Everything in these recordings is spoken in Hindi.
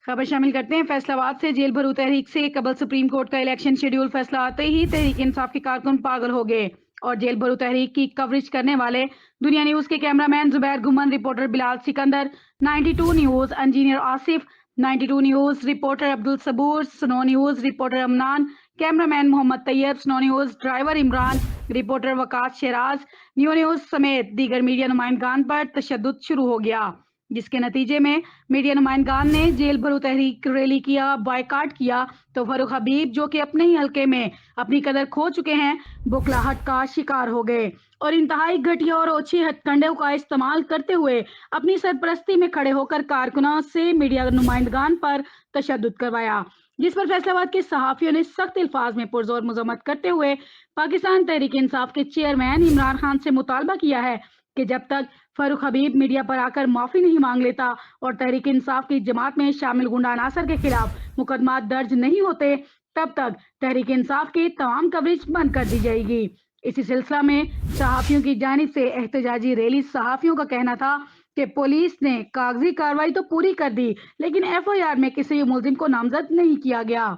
खबर शामिल करते हैं फैसलाबाद से। जेल भरो तहरीक से कबल सुप्रीम कोर्ट का इलेक्शन शेड्यूल फैसला आते ही तहरीक इंसाफ के कारकुन पागल हो गए और जेल भरो तहरीक की कवरेज करने वाले दुनिया न्यूज के cameraman Zubair Guman, reporter Bilal Sikandar, 92 news engineer Asif, 92 news reporter Abdul Saboor, Suno news reporter Amnan, cameraman Mohammad Tayyab, Suno news driver Imran, reporter Waqas Sheraz, new news समेत दीगर मीडिया नुमाइंदगान पर तशद्दुद शुरू हो गया, जिसके नतीजे में मीडिया नुमाइंदगान ने जेल भरो तहरीक रैली किया, बायकाट किया तो फारूक हबीब जो कि अपने ही हल्के में अपनी कदर खो चुके हैं, बुखलाहट का शिकार हो गए और इंतहाई घटिया और ओछे हथकंडों का इस्तेमाल करते हुए अपनी सरपरस्ती में खड़े होकर कारकुनों से मीडिया नुमाइंदगान पर तशद्दुद करवाया, जिस पर फैसलाबाद के सहाफियों ने सख्त अल्फाज में पुरजोर मजम्मत करते हुए पाकिस्तान तहरीक इंसाफ के चेयरमैन इमरान खान से मुतालबा किया है कि जब तक फारूक हबीब मीडिया पर आकर माफी नहीं मांग लेता और तहरीक इंसाफ की जमात में शामिल गुंडा अनासर के खिलाफ मुकदमा दर्ज नहीं होते, तब तक तहरीक इंसाफ की तमाम कवरेज बंद कर दी जाएगी। इसी सिलसिला में सहाफियों की जानिब से एहतजाजी रैली। सहाफियों का कहना था कि पुलिस ने कागजी कार्रवाई तो पूरी कर दी, लेकिन एफआईआर में किसी मुलजिम को नामजद नहीं किया गया,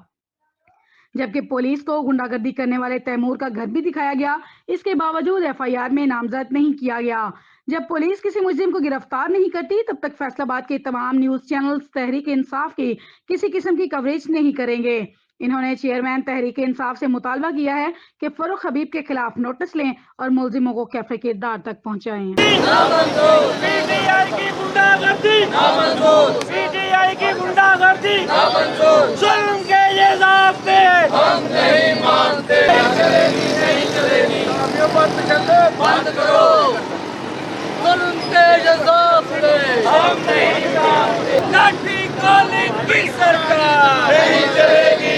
जबकि पुलिस को गुंडागर्दी करने वाले तैमूर का घर भी दिखाया गया। इसके बावजूद एफआईआर में नामजद नहीं किया गया। जब पुलिस किसी मुलजिम को गिरफ्तार नहीं करती, तब तक फैसलाबाद के तमाम न्यूज चैनल्स तहरीक इंसाफ की किसी किस्म की कवरेज नहीं करेंगे। इन्होंने चेयरमैन तहरीक इंसाफ से मुतालबा किया है कि फारूक हबीब के खिलाफ नोटिस लें और मुलजिमों को कैफे के दार तक पहुंचाएं। पीटीआई की गुंडागर्दी पीटीआई की गुंडागर्दी जुल्म के ये ज़ाब्ते हम नहीं मानते। नहीं चलेगी बंद करो जुल्म के ये ज़ाब्ते हम नहीं मानते। लाठी काली की सरकार नहीं चलेगी।